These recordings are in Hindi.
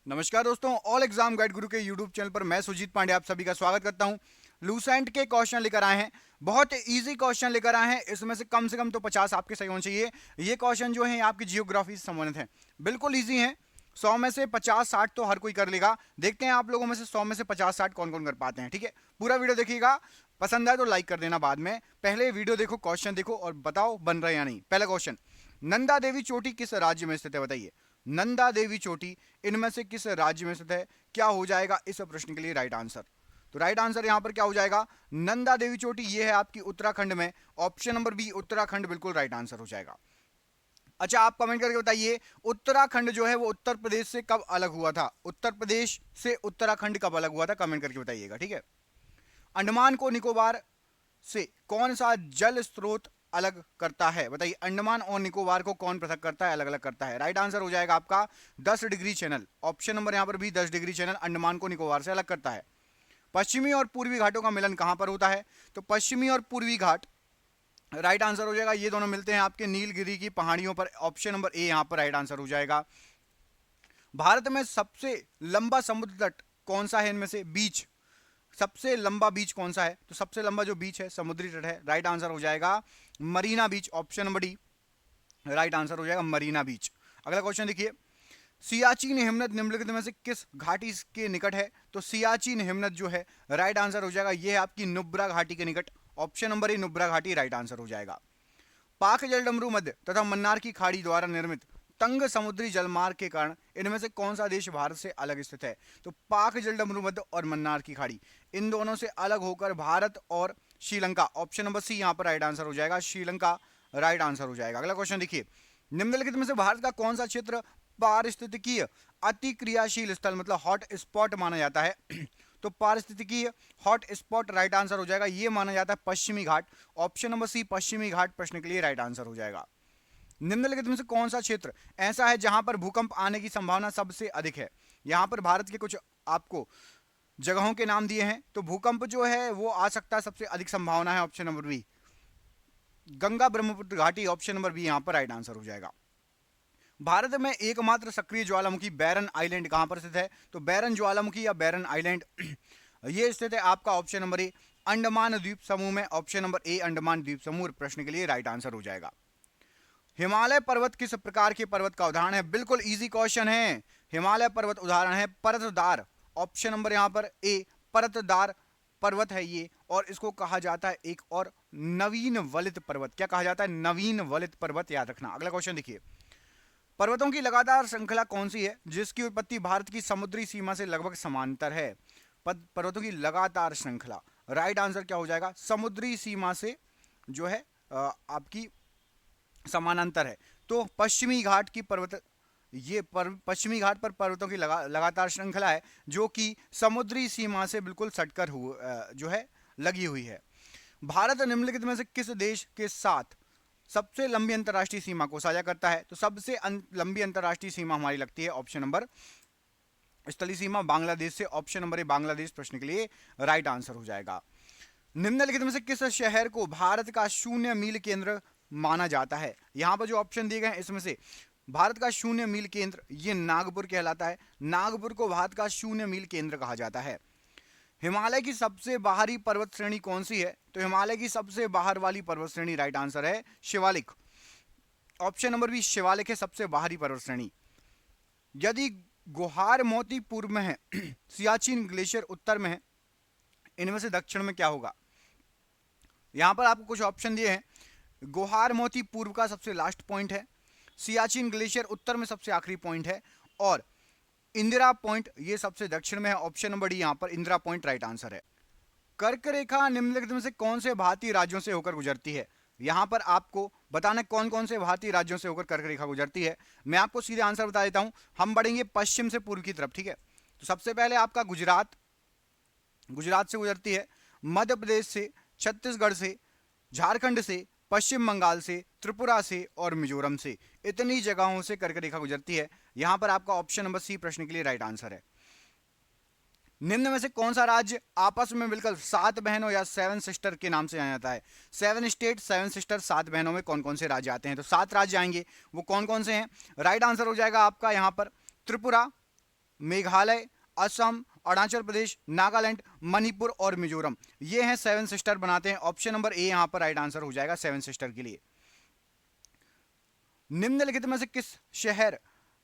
नमस्कार दोस्तों, ऑल एग्जाम गाइड गुरु के यूट्यूब चैनल पर मैं सुजीत पांडे आप सभी का स्वागत करता हूं। लूसेंट के क्वेश्चन लेकर आए हैं, बहुत इजी क्वेश्चन लेकर आए हैं। इसमें से कम तो 50 आपके सही होने चाहिए। ये क्वेश्चन जो है आपकी जियोग्राफी से संबंधित है, बिल्कुल ईजी है। 100 में से 50-60 तो हर कोई कर लेगा। देखते हैं आप लोगों में से 100 में से 50-60 कौन कौन कर पाते हैं। ठीक है, पूरा वीडियो देखिएगा, पसंद आए तो लाइक कर देना। बाद में पहले वीडियो देखो, क्वेश्चन देखो और बताओ बन रहा है या नहीं। पहला क्वेश्चन, नंदा देवी चोटी किस राज्य में स्थित है? बताइए, नंदा देवी चोटी इनमें से किस राज्य में स्थित है? क्या हो जाएगा इस प्रश्न के लिए राइट आंसर? तो राइट आंसर यहां पर क्या हो जाएगा? नंदा देवी चोटी ये है आपकी उत्तराखंड में। ऑप्शन नंबर बी उत्तराखंड बिल्कुल राइट आंसर हो जाएगा। अच्छा, आप कमेंट करके बताइए, उत्तराखंड जो है वो उत्तर प्रदेश से कब अलग हुआ था? उत्तर प्रदेश से उत्तराखंड कब अलग हुआ था? कमेंट करके बताइएगा। ठीक है, अंडमान को निकोबार से कौन सा जल स्रोत अलग करता है? बताइए, अंडमान और निकोबार को कौन पृथक करता है, अलग अलग करता है? राइट आंसर हो जाएगा आपका 10 डिग्री चैनल। ऑप्शन नंबर यहां पर भी 10 डिग्री चैनल अंडमान को निकोबार से अलग करता है। पश्चिमी और पूर्वी घाटों का मिलन कहां पर होता है? तो पश्चिमी और पूर्वी घाट राइट आंसर हो जाएगा। ये दोनों मिलते हैं आपके नीलगिरी की पहाड़ियों पर। ऑप्शन नंबर ए यहां पर राइट आंसर हो जाएगा। भारत में सबसे लंबा समुद्र तट कौन सा है? इनमें से बीच, सबसे लंबा बीच कौन सा है? तो सबसे लंबा जो बीच है समुद्री तट है। राइट आंसर हो जाएगा Marina beach. Option number D right answer हो जाएगा मरीना बीच। अगला क्वेश्चन देखिए, सियाचिन हिमनद निम्नलिखित में से किस घाटी के निकट है? तो सियाचिन हिमनद जो है राइट आंसर हो जाएगा, ये है आपकी नुब्रा घाटी के निकट। ऑप्शन नंबर ए नुब्रा घाटी राइट आंसर हो जाएगा। पाक जलडमरू मध्य तथा मन्नार की खाड़ी द्वारा निर्मित तंग समुद्री जलमार्ग के कारण इनमें से कौन सा देश भारत से अलग स्थित है? तो पाक जलडमरू मध्य और मन्नार की खाड़ी, इन दोनों से अलग होकर भारत और श्रीलंका। ऑप्शन नंबर सी यहां पर राइट आंसर हो जाएगा, श्रीलंका राइट आंसर हो जाएगा। अगला क्वेश्चन देखिए, निम्नलिखित में से भारत का कौन सा क्षेत्र पारिस्थितिकीय अति क्रियाशील स्थल मतलब हॉट स्पॉट माना जाता है? तो पारिस्थितिकीय हॉट स्पॉट राइट आंसर हो जाएगा, ये माना जाता है पश्चिमी घाट। ऑप्शन नंबर सी पश्चिमी घाट प्रश्न के लिए राइट आंसर हो जाएगा। निम्नलिखित में से कौन सा क्षेत्र ऐसा है जहां पर भूकंप आने की संभावना सबसे अधिक है? यहां पर भारत के कुछ आपको जगहों के नाम दिए हैं, तो भूकंप जो है वो आ सकता है, सबसे अधिक संभावना है option number B Ganga Brahmaputra घाटी। ऑप्शन नंबर बी यहां पर राइट आंसर हो जाएगा। भारत में एकमात्र सक्रिय ज्वालामुखी बैरन आइलैंड कहां पर स्थित है? तो बैरन ज्वालामुखी या बैरन आइलैंड ये स्थित है आपका ऑप्शन नंबर ए अंडमान द्वीप समूह में। ऑप्शन नंबर ए अंडमान द्वीप समूह प्रश्न के लिए राइट आंसर हो जाएगा। हिमालय पर्वत किस प्रकार के पर्वत का उदाहरण है? बिल्कुल इजी क्वेश्चन है। हिमालय पर्वत उदाहरण है परतदार। ऑप्शन नंबर यहां पर ए परतदार पर्वत है ये, और इसको कहा जाता है एक और नवीन वलित पर्वत। क्या कहा जाता है? नवीन वलित पर्वत, याद रखना। अगला क्वेश्चन देखिए, पर्वतों की लगातार श्रृंखला कौन सी है जिसकी उत्पत्ति भारत की समुद्री सीमा से लगभग समांतर है? पर्वतों की लगातार श्रृंखला राइट आंसर क्या हो जाएगा? समुद्री सीमा से जो है आपकी समानांतर है। तो पश्चिमी घाट की पर्वत, ये पश्चिमी घाट पर पर्वतों की लगातार श्रृंखला है जो कि समुद्री सीमा से बिल्कुल सटकर जो है लगी हुई है। भारत निम्नलिखित में से किस देश के साथ सबसे लंबी अंतर्राष्ट्रीय सीमा को साझा करता है? तो सबसे लंबी अंतर्राष्ट्रीय सीमा हमारी लगती है ऑप्शन नंबर स्थलीय सीमा बांग्लादेश से। ऑप्शन नंबर ए बांग्लादेश प्रश्न के लिए राइट आंसर हो जाएगा। निम्नलिखित में से किस शहर को भारत का 0 मील केंद्र माना जाता है? यहां पर जो ऑप्शन दिए गए हैं इसमें से भारत का 0 मील केंद्र ये नागपुर कहलाता है। नागपुर को भारत का 0 मील केंद्र कहा जाता है। हिमालय की सबसे बाहरी पर्वत श्रेणी कौन सी है? तो हिमालय की सबसे बाहर वाली पर्वत श्रेणी राइट आंसर है Shivalik. Option number B Shivalik है सबसे बाहरी पर्वत श्रेणी। यदि गुहार मोती पूर्व में है सियाचिन ग्लेशियर उत्तर में है, इनमें से दक्षिण में क्या होगा? यहां पर आपको कुछ ऑप्शन दिए हैं। गुहार मोती पूर्व का सबसे लास्ट पॉइंट है, सियाचिन ग्लेशियर उत्तर में सबसे आखिरी पॉइंट है, और इंदिरा पॉइंट ये सबसे दक्षिण में है। ऑप्शन नंबर डी यहां पर इंदिरा पॉइंट राइट आंसर है। कर्क रेखा निम्नलिखित में से कौन से भारतीय राज्यों से होकर गुजरती है? यहां पर आपको बताना कौन कौन से भारतीय राज्यों से होकर कर्क रेखा गुजरती है। मैं आपको सीधे आंसर बता देता हूं। हम बढ़ेंगे पश्चिम से पूर्व की तरफ, ठीक है। तो सबसे पहले आपका गुजरात, गुजरात से गुजरती है। मध्य प्रदेश से, छत्तीसगढ़ से, झारखंड से, पश्चिम बंगाल से, त्रिपुरा से और मिजोरम से, इतनी जगहों से कर्क रेखा गुजरती है। यहां पर आपका ऑप्शन नंबर सी प्रश्न के लिए राइट आंसर है। निम्न में से कौन सा राज्य आपस में मिलकर 7 बहनों या 7 सिस्टर के नाम से जाना जाता है? 7 स्टेट 7 सिस्टर, 7 बहनों में कौन कौन से राज्य आते हैं? तो 7 राज्य आएंगे, वो कौन कौन से हैं? राइट आंसर हो जाएगा आपका यहां पर त्रिपुरा, मेघालय, असम, अरुणाचल प्रदेश, नागालैंड, मणिपुर और मिजोरम। ये हैं 7 सिस्टर बनाते हैं। ऑप्शन नंबर ए यहां पर राइट आंसर हो जाएगा 7 सिस्टर के लिए। निम्नलिखित में से किस शहर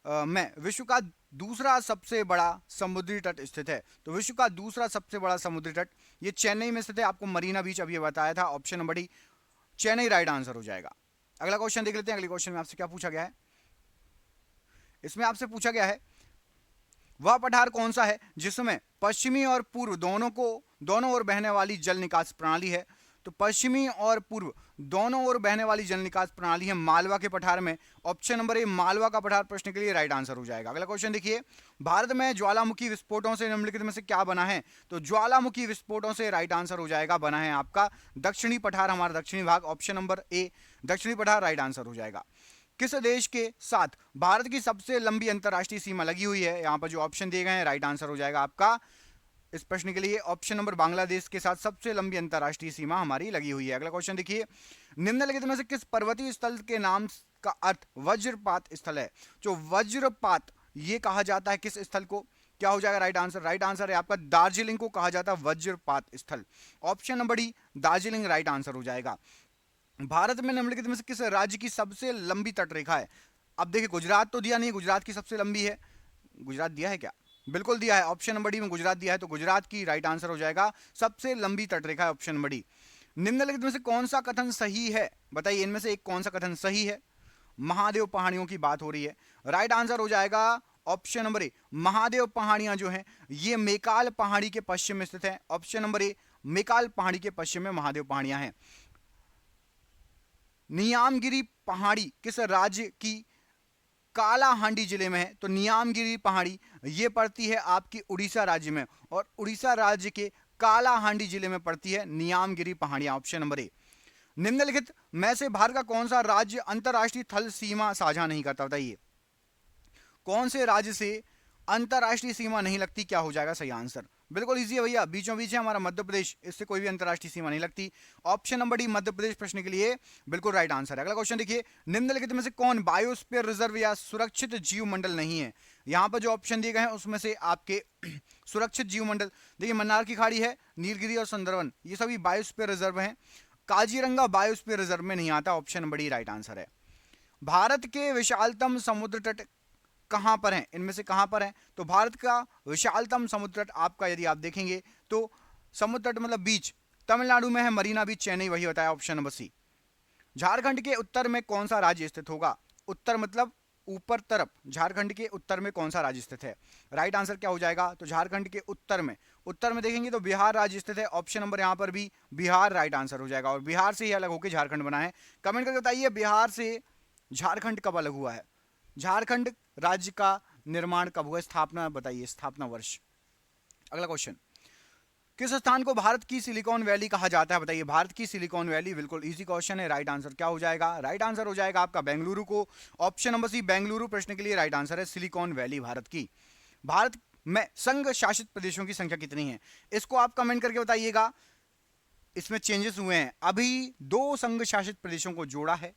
में विश्व का दूसरा सबसे बड़ा समुद्री तट स्थित है? तो विश्व का दूसरा सबसे बड़ा समुद्री तट ये चेन्नई में स्थित है। आपको मरीना बीच अभी बताया था। Option number D Chennai right answer हो जाएगा। अगला क्वेश्चन देख लेते हैं। अगले क्वेश्चन में आपसे क्या पूछा गया है? इसमें आपसे पूछा गया है वह पठार कौन सा है जिसमें पश्चिमी और पूर्व दोनों ओर बहने वाली जल निकास प्रणाली है? तो पश्चिमी और पूर्व दोनों ओर बहने वाली जल निकास प्रणाली है मालवा के पठार में। ऑप्शन नंबर ए मालवा का पठार प्रश्न के लिए राइट आंसर हो जाएगा। अगला क्वेश्चन देखिए, भारत में ज्वालामुखी विस्फोटों से निम्नलिखित में से क्या बना है? तो ज्वालामुखी विस्फोटों से राइट आंसर हो जाएगा बना है आपका दक्षिणी पठार, हमारा दक्षिणी भाग। ऑप्शन नंबर ए दक्षिणी पठार राइट आंसर हो जाएगा। किस देश के साथ भारत की सबसे लंबी अंतरराष्ट्रीय सीमा लगी हुई है? यहां पर जो ऑप्शन दिए गए हैं राइट आंसर हो जाएगा आपका इस प्रश्न के लिए ऑप्शन नंबर बांग्लादेश के साथ सबसे लंबी अंतरराष्ट्रीय सीमा हमारी लगी हुई है। अगला क्वेश्चन देखिए, निम्नलिखित में से किस पर्वतीय स्थल के नाम का अर्थ वज्रपात स्थल है? जो वज्रपात ये कहा जाता है किस स्थल को? क्या हो जाएगा राइट आंसर? राइट आंसर है आपका दार्जिलिंग को कहा जाता है वज्रपात स्थल। Option number D Darjeeling right answer हो जाएगा। भारत में निम्नलिखित में से किस राज्य की सबसे लंबी तटरेखा है? अब देखिए गुजरात तो दिया नहीं, गुजरात की सबसे लंबी है। गुजरात दिया है क्या? बिल्कुल दिया है। ऑप्शन नंबर डी में गुजरात दिया है, तो गुजरात की राइट आंसर हो जाएगा सबसे लंबी तटरेखा है ऑप्शन नंबर डी। निम्नलिखित में से कौन सा कथन सही है? बताइए इनमें से एक कौन सा कथन सही है? महादेव पहाड़ियों की बात हो रही है। राइट आंसर हो जाएगा ऑप्शन नंबर ए महादेव पहाड़ियां जो हैं ये मेकाल पहाड़ी के पश्चिम में स्थित है। ऑप्शन नंबर ए मेकाल पहाड़ी के पश्चिम में महादेव पहाड़ियां हैं। नियामगिरी पहाड़ी किस राज्य की कालाहांडी जिले में है? तो नियामगिरी पहाड़ी ये पड़ती है आपकी उड़ीसा राज्य में, और उड़ीसा राज्य के कालाहांडी जिले में पड़ती है नियामगिरी पहाड़ियां। Option number A. निम्नलिखित में से भारत का कौन सा राज्य अंतरराष्ट्रीय थल सीमा साझा नहीं करता? बताइए कौन से राज्य से अंतरराष्ट्रीय सीमा नहीं लगती? क्या हो जाएगा सही आंसर? बिल्कुल इजी है भैया, बीचों बीच है हमारा मध्य प्रदेश, इससे कोई भी अंतरराष्ट्रीय सीमा नहीं लगती। Option number D Madhya Pradesh प्रश्न के लिए बिल्कुल राइट आंसर है। अगला क्वेश्चन देखिए, निम्नलिखित में से कौन बायोस्फीयर रिजर्व या सुरक्षित जीव मंडल नहीं है? यहां पर जो ऑप्शन दिए गए हैं उसमें से आपके सुरक्षित जीव मंडल देखिए मन्नार की खाड़ी है, नीलगिरी और सुंदरवन, ये सभी बायोस्फीयर रिजर्व हैं। काजीरंगा बायोस्फीयर रिजर्व में नहीं आता। Option number D right answer है। भारत के विशालतम समुद्र तट कहां पर हैं? इनमें से कहां पर हैं? तो भारत का विशालतम समुद्र तट आपका यदि आप देखेंगे तो समुद्र तट मतलब बीच तमिलनाडु में है, मरीना बीच, चेन्नई, वही बताया ऑप्शन नंबर सी। झारखंड के उत्तर में कौन सा राज्य स्थित होगा? उत्तर मतलब ऊपर तरफ, झारखंड के उत्तर में कौन सा राज्य स्थित है? राइट आंसर क्या हो जाएगा? तो झारखंड के उत्तर में देखेंगे तो बिहार राज्य स्थित है। ऑप्शन नंबर यहां पर भी बिहार राइट आंसर हो जाएगा, और बिहार से ही अलग होकर झारखंड बना है। कमेंट करके बताइए बिहार से झारखंड कब अलग हुआ है? झारखंड राज्य का निर्माण कब हुआ? स्थापना बताइए, स्थापना वर्ष। अगला क्वेश्चन, किस स्थान को भारत की सिलिकॉन वैली कहा जाता है? बताइए भारत की सिलिकॉन वैली। बिल्कुल इजी क्वेश्चन है। राइट आंसर क्या हो जाएगा? राइट आंसर हो जाएगा आपका बेंगलुरु को। ऑप्शन नंबर सी बेंगलुरु प्रश्न के लिए राइट आंसर है सिलिकॉन वैली भारत की। भारत में संघ शासित प्रदेशों की संख्या कितनी है? इसको आप कमेंट करके बताइएगा। इसमें चेंजेस हुए हैं, अभी 2 संघ शासित प्रदेशों को जोड़ा है,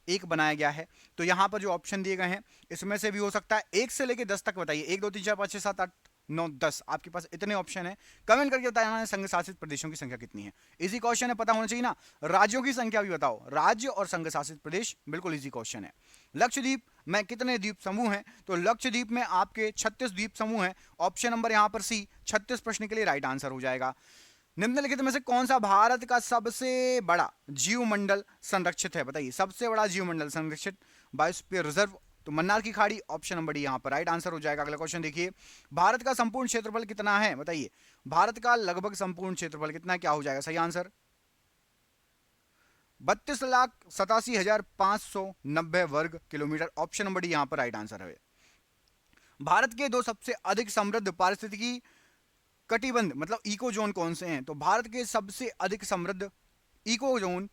एक बनाया गया है। तो यहां पर जो ऑप्शन दिए गए हैं इसमें से भी हो सकता है 1 से लेकर 10 तक बताइए। 1 2 3 4 5 6 7 8 9 10 आपके पास इतने ऑप्शन है। कमेंट करके बताना है संघ शासित प्रदेशों की संख्या कितनी है। इजी क्वेश्चन है, पता होना चाहिए ना। राज्यों की संख्या भी बताओ, राज्य और संघ शासित प्रदेश। बिल्कुल इजी क्वेश्चन है। लक्षद्वीप में कितने द्वीप समूह हैं? तो लक्षद्वीप में आपके 36 द्वीप समूह हैं। ऑप्शन नंबर यहां पर सी 36 प्रश्न के लिए राइट आंसर हो जाएगा। निम्नलिखित में से कौन सा भारत का सबसे बड़ा जीवमंडल संरक्षित है? बताइए सबसे बड़ा जीवमंडल संरक्षित बायोस्फीयर रिजर्व। तो मन्नार की खाड़ी। ऑप्शन नंबर डी यहां पर राइट आंसर हो जाएगा। अगला क्वेश्चन देखिए, भारत का संपूर्ण क्षेत्रफल कितना है? बताइए भारत का लगभग संपूर्ण क्षेत्रफल कितना है? क्या हो जाएगा सही आंसर? 32,87,590 वर्ग किलोमीटर। ऑप्शन नंबर डी यहां पर राइट आंसर है। भारत के 2 सबसे अधिक समृद्ध पारिस्थितिकी कटिबंध मतलब इको जोन कौन से हैं? तो भारत के सबसे अधिक समृद्ध इको जोन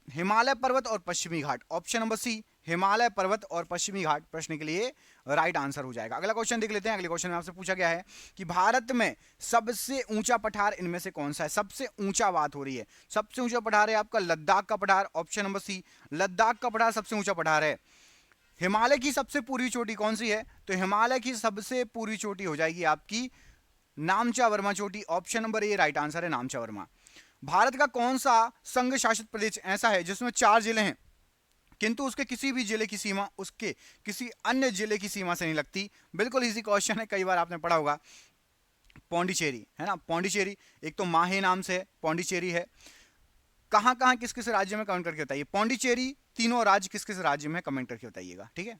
हिमालय पर्वत और पश्चिमी घाट। ऑप्शन नंबर सी हिमालय पर्वत और पश्चिमी घाट प्रश्न के लिए राइट आंसर हो जाएगा। अगला क्वेश्चन देख लेते हैं। अगले क्वेश्चन में आपसे पूछा गया है कि भारत में सबसे ऊंचा पठार इनमें से कौन सा है? सबसे ऊंचा बात हो रही है। सबसे ऊंचा पठार है आपका लद्दाख का पठार। ऑप्शन नंबर सी लद्दाख का पठार सबसे ऊंचा पठार है। हिमालय की सबसे पूर्वी चोटी कौन सी है? तो हिमालय की सबसे पूर्वी चोटी हो जाएगी आपकी नामचा वर्मा चोटी। Option number A right answer है, नामचा वर्मा। भारत का कौन सा संघ शासित प्रदेश ऐसा है जिसमें 4 जिले हैं किंतु उसके किसी भी जिले की सीमा उसके किसी अन्य जिले की सीमा से नहीं लगती? बिल्कुल इजी क्वेश्चन है, कई बार आपने पढ़ा होगा। पौंडीचेरी है ना, पौंडीचेरी। एक तो माहे नाम से है, पौंडीचेरी है। कहां कहां किस किस राज्य में, कमेंट करके बताइए। पौंडीचेरी तीनों राज्य किस किस राज्य में, कमेंट करके बताइएगा, ठीक है।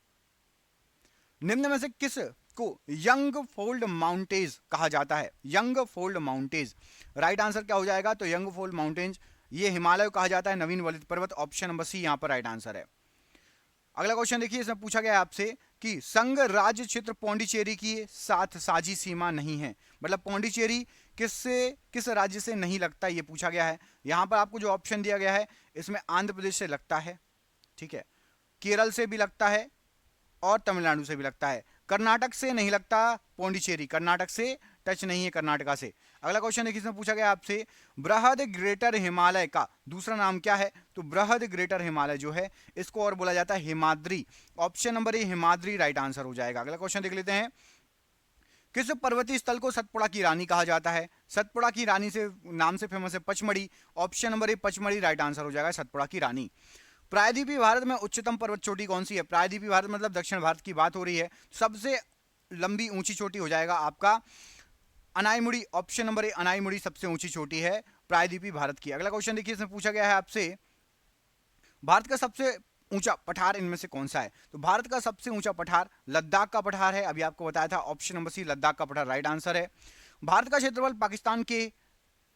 निम्न में से किस को यंग फोल्ड माउंटेज कहा जाता है? यंग फोल्ड माउंटेज, राइट आंसर क्या हो जाएगा? तो यंग फोल्ड माउंटेज ये हिमालय को कहा जाता है, नवीन वलित पर्वत। ऑप्शन नंबर सी यहां पर राइट आंसर है। अगला क्वेश्चन देखिए, इसमें पूछा गया है आपसे कि संघ राज्य क्षेत्र पौंडीचेरी की साथ साझी सीमा नहीं है, मतलब पौंडीचेरी किस राज्य से नहीं लगता, ये पूछा गया है। यहां पर आपको जो ऑप्शन दिया गया है इसमें आंध्र प्रदेश से लगता है, ठीक है, केरल से भी लगता है और तमिलनाडु से भी लगता है। कर्नाटक से नहीं लगता पौंडीचेरी, कर्नाटक से टच नहीं है, कर्नाटका से। अगला क्वेश्चन देखिए, इसमें पूछा गया आपसे बृहद ग्रेटर हिमालय का दूसरा नाम क्या है? तो बृहद ग्रेटर हिमालय जो है इसको और बोला जाता है Himadri. Option number A Himadri right answer हो जाएगा। अगला क्वेश्चन देख लेते हैं, किस पर्वतीय स्थल को सतपुड़ा की रानी कहा जाता है? सतपुड़ा की रानी से नाम से फेमस है Pachmarhi. Option number A Pachmarhi right answer हो जाएगा, सतपुड़ा की रानी। प्रायद्वीपीय भारत में उच्चतम पर्वत चोटी कौन सी है? प्रायद्वीपीय भारत मतलब दक्षिण भारत की बात हो रही है। सबसे लंबी ऊंची चोटी हो जाएगा आपका Anamudi. Option number A Anamudi सबसे ऊंची चोटी है प्रायद्वीपीय भारत की। अगला क्वेश्चन देखिए, इसमें पूछा गया है आपसे भारत का सबसे ऊंचा पठार इनमें से कौन सा है? तो भारत का सबसे ऊंचा पठार लद्दाख का पठार है, अभी आपको बताया था। ऑप्शन नंबर सी लद्दाख का पठार राइट आंसर है। भारत का क्षेत्रफल पाकिस्तान के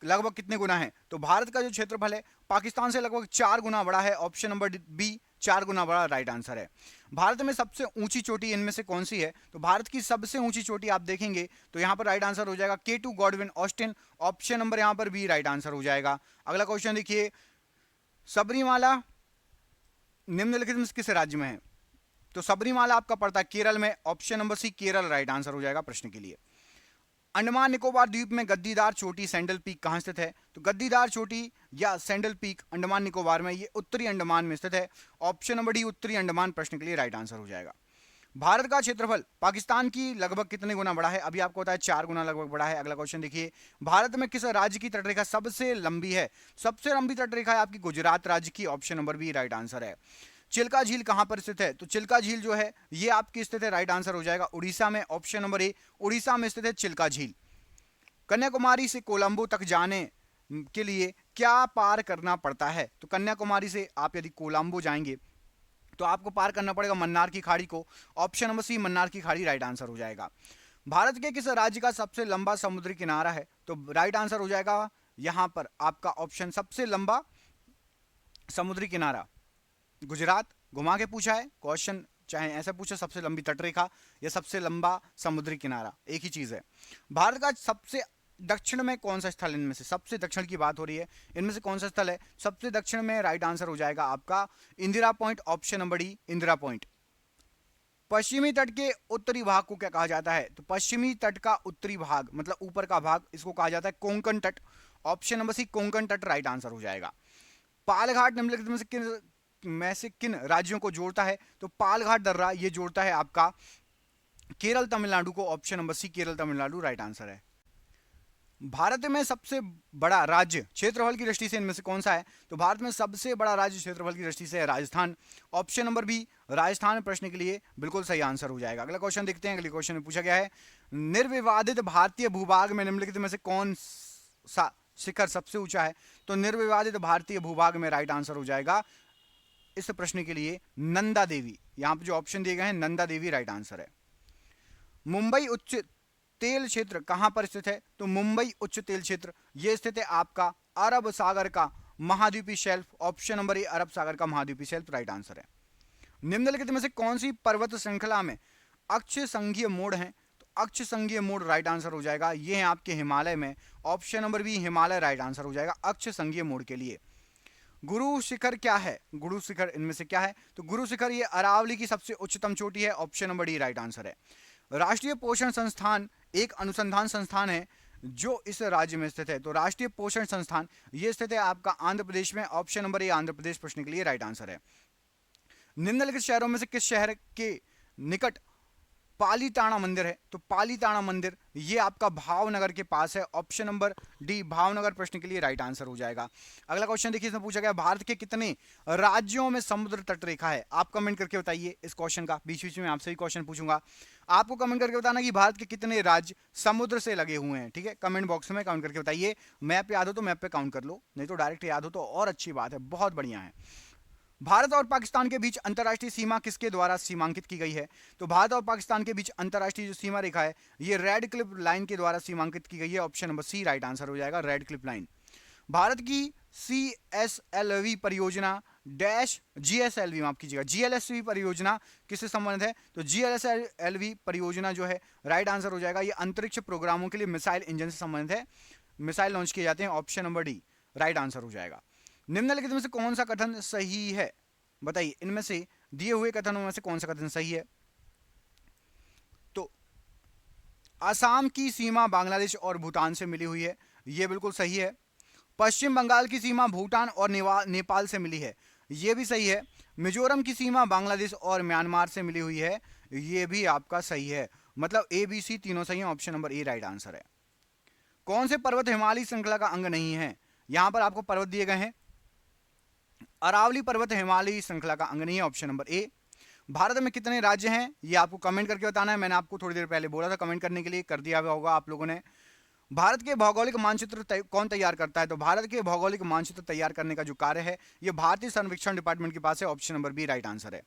लगभग कितने गुना है? तो भारत का जो क्षेत्रफल है पाकिस्तान से लगभग 4 गुना बड़ा है। ऑप्शन नंबर बी 4 गुना बड़ा राइट आंसर है। भारत में सबसे ऊंची चोटी इनमें से कौन सी है? तो भारत की सबसे ऊंची चोटी आप देखेंगे तो यहां पर राइट आंसर हो जाएगा K2 Godwin Austen. Option number यहां पर बी राइट आंसर हो जाएगा। अगला क्वेश्चन देखिए, सबरीमाला निम्नलिखित में किस राज्य में है? तो सबरीमाला आपका पड़ता है केरल में। Option number C Kerala right answer हो जाएगा प्रश्न के लिए। अंडमान निकोबार द्वीप में गद्दीदार चोटी सैंडल पीक कहां स्थित है? तो गद्दीदार चोटी या सैंडल पीक अंडमान निकोबार में, ये उत्तरी अंडमान में स्थित है। ऑप्शन नंबर डी उत्तरी अंडमान प्रश्न के लिए राइट आंसर हो जाएगा। भारत का क्षेत्रफल पाकिस्तान की लगभग कितने गुना बड़ा है? अभी आपको बताया 4 गुना लगभग बड़ा है। अगला क्वेश्चन देखिए, भारत में किस राज्य की तटरेखा सबसे लंबी है? सबसे लंबी तटरेखा है आपकी गुजरात राज्य की। Option number B right answer है। चिल्का झील कहां पर स्थित है? तो चिल्का झील जो है ये आपकी स्थित है, राइट आंसर हो जाएगा उड़ीसा में। ऑप्शन नंबर ए उड़ीसा में स्थित है चिल्का झील। कन्याकुमारी से कोलंबो तक जाने के लिए क्या पार करना पड़ता है? तो कन्याकुमारी से आप यदि कोलंबो जाएंगे तो आपको पार करना पड़ेगा मन्नार की खाड़ी को। ऑप्शन नंबर सी मन्नार की खाड़ी राइट आंसर हो जाएगा। भारत के किस राज्य का सबसे लंबा समुद्री किनारा है? तो राइट आंसर हो जाएगा यहां पर आपका ऑप्शन सबसे लंबा समुद्री किनारा गुजरात। घुमा के पूछा है क्वेश्चन, चाहे ऐसे पूछे सबसे लंबी तटरेखा या सबसे लंबा समुद्री किनारा, एक ही चीज है। भारत का सबसे दक्षिण में कौन सा स्थल, इनमें से सबसे दक्षिण की बात हो रही है, इनमें से कौन सा स्थल है सबसे दक्षिण में? राइट आंसर हो जाएगा आपका Indira point. Option number D Indira point. पश्चिमी तट के उत्तरी भाग को क्या कहा जाता है? तो पश्चिमी तट का उत्तरी भाग मतलब ऊपर का भाग, इसको कहा जाता है कोंकण तट। ऑप्शन नंबर सी कोंकण तट राइट आंसर हो जाएगा। पालघाट निम्नलिखित में से किन राज्यों को जोड़ता है? तो पालघाट दर्रा ये जोड़ता है आपका केरल तमिलनाडु को। Option number C Kerala Tamil Nadu right answer है। भारत में सबसे बड़ा राज्य क्षेत्रफल की दृष्टि से इनमें से कौन सा है? तो भारत में सबसे बड़ा राज्य क्षेत्रफल की दृष्टि से है Rajasthan. Option number B Rajasthan प्रश्न के लिए बिल्कुल सही आंसर हो जाएगा। अगला क्वेश्चन देखते हैं। अगले क्वेश्चन में पूछा गया है निर्विवादित भारतीय भूभाग में निम्नलिखित में से कौन सा शिखर सबसे ऊंचा है? तो निर्विवादित भारतीय भूभाग में राइट आंसर हो जाएगा इस प्रश्न के लिए नंदा देवी। यहां पर जो ऑप्शन दिए गए हैं नंदा देवी राइट आंसर है। मुंबई उच्च तेल क्षेत्र कहां पर स्थित है? तो मुंबई उच्च तेल क्षेत्र यह स्थित है आपका अरब सागर का महाद्वीपीय शेल्फ। ऑप्शन नंबर ए अरब सागर का महाद्वीपीय शेल्फ राइट आंसर है। निम्नलिखित में से कौन सी पर्वत श्रृंखला में अक्ष संघीय मोड़ है? तो अक्ष संघीय मोड़ राइट आंसर हो जाएगा, ये है आपके हिमालय में। Option number B Himalaya right answer हो जाएगा अक्ष संघीय मोड़ के लिए। गुरु शिखर क्या है? गुरु शिखर इनमें से क्या है? तो गुरु शिखर ये अरावली की सबसे उच्चतम चोटी है। Option number D right answer है। राष्ट्रीय पोषण संस्थान एक अनुसंधान संस्थान है जो इस राज्य में स्थित है। तो राष्ट्रीय पोषण संस्थान ये स्थित है आपका आंध्र प्रदेश में। Option number A Andhra Pradesh प्रश्न के लिए राइट आंसर है। निम्नलिखित शहरों में से किस शहर के निकट पालीताना मंदिर है? तो पालीताना मंदिर ये आपका भावनगर के पास है। ऑप्शन नंबर डी भावनगर प्रश्न के लिए राइट आंसर हो जाएगा। अगला क्वेश्चन देखिए, इसमें पूछा गया भारत के कितने राज्यों में समुद्र तट रेखा है? आप कमेंट करके बताइए इस क्वेश्चन का, बीच बीच में आपसे भी क्वेश्चन पूछूंगा, आपको कमेंट करके बताना कि भारत के कितने राज्य समुद्र से लगे हुए हैं। ठीक है, कमेंट बॉक्स में काउंट करके बताइए। मैप याद हो तो मैप पे काउंट कर लो, नहीं तो डायरेक्ट याद हो तो और अच्छी बात है, बहुत बढ़िया है। भारत और पाकिस्तान के बीच अंतर्राष्ट्रीय सीमा किसके द्वारा सीमांकित की गई है? तो भारत और पाकिस्तान के बीच अंतर्राष्ट्रीय जो सीमा रेखा है ये रेड क्लिफ लाइन के द्वारा सीमांकित की गई है। Option number C right answer हो जाएगा, रेड क्लिफ लाइन। भारत की CSLV परियोजना डैश GSLV, माफ कीजिएगा, GLSV परियोजना किससे संबंधित है? तो GLSLV परियोजना जो है राइट आंसर हो जाएगा, ये अंतरिक्ष प्रोग्रामों के लिए मिसाइल इंजन से संबंधित है, मिसाइल लॉन्च किए जाते हैं। Option number D right answer हो जाएगा। निम्नलिखित में से कौन सा कथन सही है? बताइए, इनमें से दिए हुए कथनों में से कौन सा कथन सही है? तो असम की सीमा बांग्लादेश और भूटान से मिली हुई है, यह बिल्कुल सही है। पश्चिम बंगाल की सीमा भूटान और नेपाल से मिली है, यह भी सही है। मिजोरम की सीमा बांग्लादेश और म्यांमार से मिली हुई है, यह भी आपका सही है। मतलब ABC तीनों सही है, option number A right answer है। कौन से पर्वत हिमालय श्रृंखला का अंग नहीं है? यहां पर आपको पर्वत दिए गए हैं, अरावली पर्वत हिमालयी श्रृंखला का अंग नहीं है, ऑप्शन नंबर ए। भारत में कितने राज्य हैं ये आपको कमेंट करके बताना है, मैंने आपको थोड़ी देर पहले बोला था कमेंट करने के लिए, कर दिया होगा आप लोगों ने। भारत के भौगोलिक मानचित्र कौन तैयार करता है? तो भारत के भौगोलिक मानचित्र तैयार करने का जो कार्य है ये भारतीय सर्वेक्षण डिपार्टमेंट के पास है, option number B right answer है।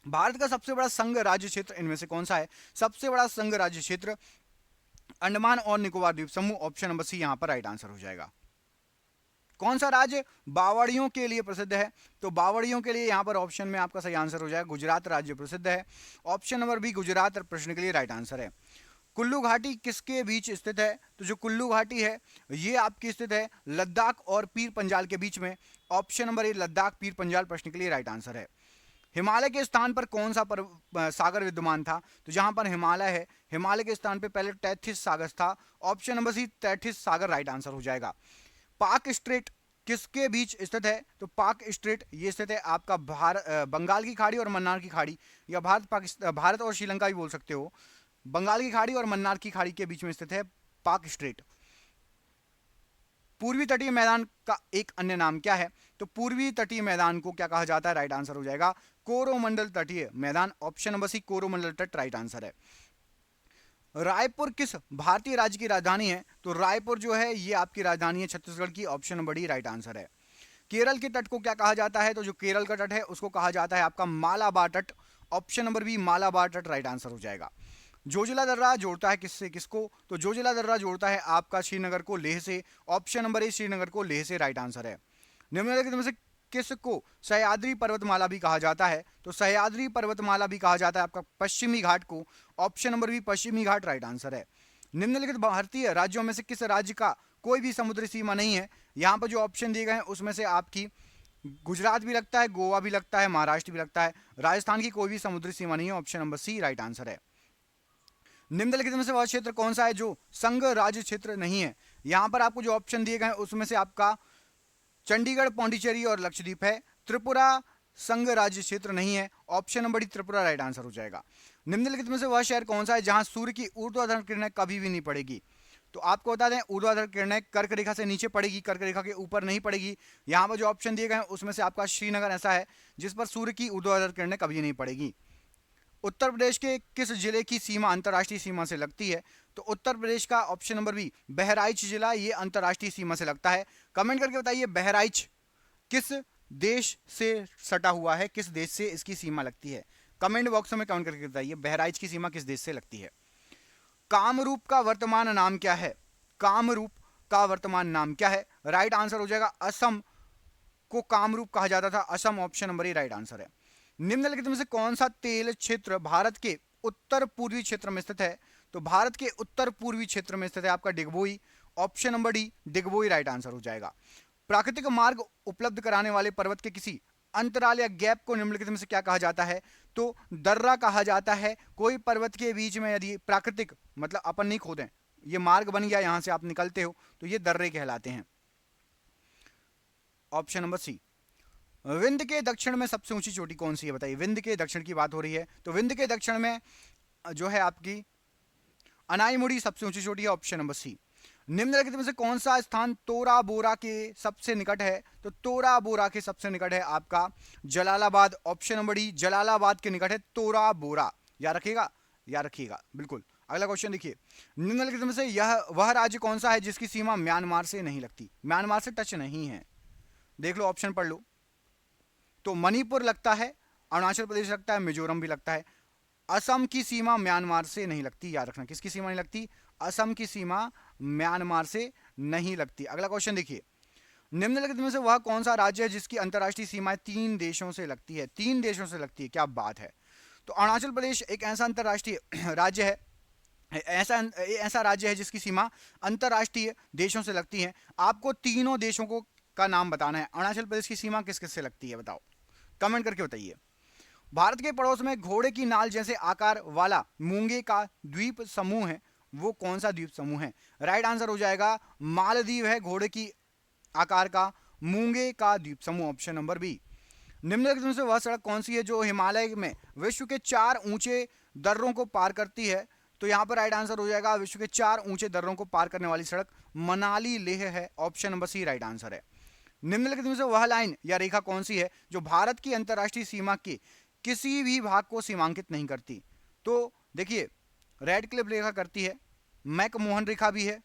भारत का सबसे बड़ा संघ राज्य क्षेत्र इनमें से कौन सा है? सबसे बड़ा संघ राज्य क्षेत्र अंडमान और निकोबार द्वीप समूह, ऑप्शन नंबर सी यहां पर राइट आंसर हो जाएगा। कौन सा राज्य बावड़ियों के लिए प्रसिद्ध है? तो बावड़ियों के लिए यहां पर ऑप्शन में आपका सही आंसर हो जाएगा, गुजरात राज्य प्रसिद्ध है। ऑप्शन नंबर बी गुजरात प्रश्न के लिए राइट आंसर है। कुल्लू घाटी किसके बीच स्थित है? तो जो कुल्लू घाटी है ये आपकी स्थित है लद्दाख और पीर पंजाल के बीच में, option number A Ladakh Pir Panjal प्रश्न के लिए राइट आंसर है। हिमालय के स्थान पर कौन सा सागर विद्यमान था? तो जहां पर हिमालय है, हिमालय के स्थान पर पहले तैथिस सागर था, ऑप्शन नंबर सी तैथिस सागर राइट आंसर हो जाएगा। पाक स्ट्रेट किसके बीच स्थित है? तो पाक स्ट्रेट ये स्थित है आपका बंगाल की खाड़ी और मन्नार की खाड़ी, या भारत और श्रीलंका भी बोल सकते हो, बंगाल की खाड़ी और मन्नार की खाड़ी के बीच में स्थित है पाक स्ट्रेट। पूर्वी तटीय मैदान का एक अन्य नाम क्या है? तो पूर्वी तटीय मैदान को क्या कहा जाता है? राइट आंसर हो जाएगा कोरोमंडल तटीय मैदान, ऑप्शन नंबर सी कोरोमंडल तट राइट आंसर है। रायपुर किस भारतीय राज्य की राजधानी है? तो रायपुर जो है ये आपकी राजधानी है छत्तीसगढ़ की, option number D right answer है। केरल के तट को क्या कहा जाता है? तो जो केरल का तट है उसको कहा जाता है आपका मालाबार तट, ऑप्शन नंबर बी मालाबार तट राइट आंसर हो जाएगा। जोजिला दर्रा जोड़ता है किससे किसको? तो जोजिला दर्रा जोड़ता है आपका श्रीनगर को लेह से, ऑप्शन नंबर ए श्रीनगर को लेह से राइट आंसर है। निम्नलिखित में से किसको सह्याद्री पर्वतमाला भी कहा जाता है? तो सह्याद्री पर्वतमाला भी कहा जाता है आपका पश्चिमी घाट को, ऑप्शन नंबर बी पश्चिमी घाट राइट आंसर है। निम्नलिखित भारतीय राज्यों में से किस राज्य का कोई भी समुद्री सीमा नहीं है? यहां पर जो ऑप्शन दिए गए हैं उसमें से आपकी गुजरात भी लगता है, गोवा भी लगता है, महाराष्ट्र भी लगता है, राजस्थान की कोई भी समुद्री सीमा नहीं है, option number C right answer है। निम्नलिखित में से वह क्षेत्र कौन सा है जो संघ राज्य क्षेत्र नहीं है? यहां पर आपको जो ऑप्शन दिए गए हैं उसमें से आपका चंडीगढ़, पौंडीचेरी और लक्षद्वीप है। त्रिपुरा संघ राज्य क्षेत्र नहीं है, option number D Tripura right answer हो जाएगा। निम्नलिखित में से वह शहर कौन सा है जहां सूर्य की ऊर्ध्वाधर किरणें कभी भी नहीं पड़ेगी? तो आपको बता दें ऊर्ध्वाधर किरणें कर्क रेखा से नीचे पड़ेगी, कर्क रेखा के ऊपर नहीं पड़ेगी। यहां पर जो ऑप्शन दिए गए हैं उसमें से आपका श्रीनगर ऐसा है जिस पर सूर्य की ऊर्ध्वाधर किरणें कभी नहीं पड़ेगी। उत्तर प्रदेश के किस जिले की सीमा अंतर्राष्ट्रीय सीमा से लगती है? तो उत्तर प्रदेश का ऑप्शन नंबर बी बहराइच जिला ये अंतर्राष्ट्रीय सीमा से लगता है। कमेंट करके बताइए बहराइच किस देश से सटा हुआ है, किस देश से इसकी सीमा लगती है? कमेंट बॉक्स में कमेंट करके बताइए बहराइच की सीमा किस देश से लगती है। कामरूप का वर्तमान नाम क्या है? कामरूप का वर्तमान नाम क्या है? राइट आंसर हो जाएगा असम को कामरूप कहा जाता था, Assam option number A right answer है। निम्नलिखित में से कौन सा तेल क्षेत्र भारत के उत्तर पूर्वी क्षेत्र में स्थित है? तो भारत के उत्तर पूर्वी क्षेत्र में स्थित है आपका Digboi, option number D Digboi right answer हो जाएगा। प्राकृतिक मार्ग उपलब्ध कराने वाले पर्वत के किसी अंतराल या गैप को निम्नलिखित में से क्या कहा जाता है? तो दर्रा कहा जाता है। कोई पर्वत के बीच में यदि प्राकृतिक मतलब अपन नहीं खोदें, ये मार्ग बन गया, यहां से आप निकलते हो तो ये दर्रे कहलाते हैं, ऑप्शन नंबर सी। विंध्य के दक्षिण में सबसे ऊंची चोटी कौन सी है बताइए। विंध्य के दक्षिण की बात हो रही है तो विंध्य के दक्षिण में जो है आपकी अनाईमुड़ी सबसे ऊंची चोटी है, ऑप्शन नंबर सी। निम्नलिखित में से कौन सा स्थान तोरा बोरा के सबसे निकट है, तो तोरा बोरा के सबसे निकट है आपका Jalalabad, option number D. Jalalabad के निकट है तोरा बोरा, याद रखिएगा, याद रखिएगा बिल्कुल। अगला क्वेश्चन देखिए, निम्नलिखित में से यह वह राज्य कौन सा है जिसकी सीमा म्यांमार से नहीं लगती, म्यांमार से टच नहीं है। देख लो, ऑप्शन पढ़ लो। तो मणिपुर लगता है, अरुणाचल प्रदेश लगता है, मिजोरम भी लगता है। असम की सीमा म्यांमार से नहीं लगती, याद रखना। किसकी सीमा नहीं लगती? असम की सीमा म्यांमार से नहीं लगती। अगला क्वेश्चन देखिए, निम्नलिखित में से वह कौन सा राज्य है जिसकी अंतरराष्ट्रीय सीमाएं 3 देशों से लगती है? 3 देशों से लगती है, क्या बात है। तो अरुणाचल प्रदेश एक ऐसा अंतरराष्ट्रीय राज्य है, ऐसा राज्य है जिसकी सीमा अंतरराष्ट्रीय देशों से लगती है। आपको तीनों देशों को का नाम बताना है। अरुणाचल प्रदेश की सीमा किस किस से लगती है बताओ, कमेंट करके बताइए। भारत के पड़ोस में घोड़े की नाल जैसे आकार वाला मूंगे का द्वीप समूह है, वो कौन सा द्वीप समूह है? राइट आंसर हो जाएगा मालदीव है घोड़े की आकार का मूंगे का द्वीप समूह, ऑप्शन नंबर बी। निम्नलिखित में से वह सड़क कौन सी है जो हिमालय में विश्व के 4 ऊंचे दर्रों को पार करती है? तो यहां पर राइट आंसर हो जाएगा विश्व के 4 ऊंचे दर्रों को पार करने वाली सड़क मनाली लेह है, option number C right answer है। निम्नलिखित में से वह लाइन या रेखा कौन सी है जो भारत की अंतरराष्ट्रीय सीमा के किसी भी भाग को सीमांकित नहीं करती? तो देखिए, रेड क्लिफ रेखा करती है, मैकमोहन रेखा भी है,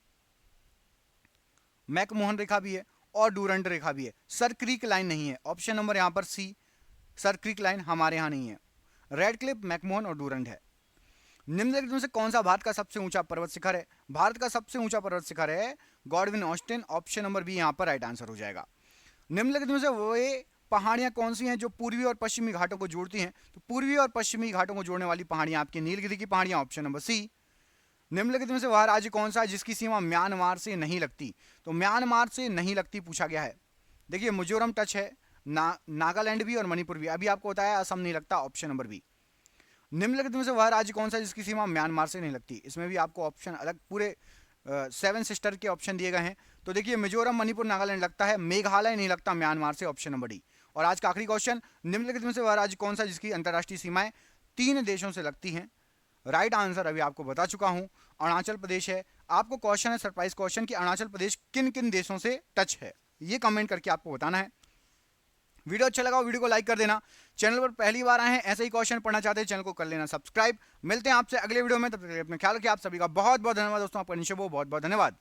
मैकमोहन रेखा भी है और डूरंड रेखा भी है। सर क्रीक लाइन नहीं है, ऑप्शन नंबर यहां पर सी, सर क्रीक लाइन हमारे यहां नहीं है। रेड क्लिफ, मैकमोहन और डूरंड है। निम्नलिखित में से कौन सा भारत का सबसे ऊंचा पर्वत शिखर है? भारत का सबसे ऊंचा पर्वत शिखर है Godwin Austen, option number B यहां पर राइट आंसर हो जाएगा। निम्नलिखित में से वे पहाड़ियां कौन सी हैं जो पूर्वी और पश्चिमी घाटों को जोड़ती हैं? तो पूर्वी और पश्चिमी घाटों को जोड़ने वाली पहाड़ियां आपकी नीलगिरी की पहाड़ियां, ऑप्शन नंबर सी। निम्नलिखित में से वह राज्य कौन सा है जिसकी सीमा म्यांमार से नहीं लगती? तो म्यांमार से नहीं लगती पूछा गया है। देखिए, मिजोरम टच है, नागालैंड भी और मणिपुर भी। अभी आपको बताया असम नहीं लगता, ऑप्शन नंबर बी। निम्नलिखित में से वह राज्य कौन सा है जिसकी सीमा म्यांमार से नहीं लगती? इसमें भी आपको ऑप्शन अलग पूरे 7 सिस्टर के ऑप्शन दिए गए हैं। तो देखिए, मिजोरम, मणिपुर, नागालैंड लगता है, मेघालय नहीं लगता म्यांमार से, ऑप्शन नंबर डी। और आज का आखिरी क्वेश्चन, निम्नलिखित में से वह राज्य कौन सा जिसकी अंतरराष्ट्रीय सीमाएं 3 देशों से लगती हैं? राइट आंसर अभी आपको बता चुका हूं, अरुणाचल प्रदेश है। आपको क्वेश्चन है, सरप्राइज क्वेश्चन, कि अरुणाचल प्रदेश किन किन देशों से टच है, ये कमेंट करके आपको बताना है। वीडियो अच्छा लगा, वीडियो को लाइक कर देना। चैनल पर पहली बार आए हैं, ऐसे ही क्वेश्चन पढ़ना चाहते हैं, चैनल को कर लेना सब्सक्राइब। मिलते हैं आपसे अगले वीडियो में, तब तक अपने ख्याल रखिए। आप सभी का बहुत बहुत धन्यवाद दोस्तों, आपका निशो बहुत बहुत धन्यवाद।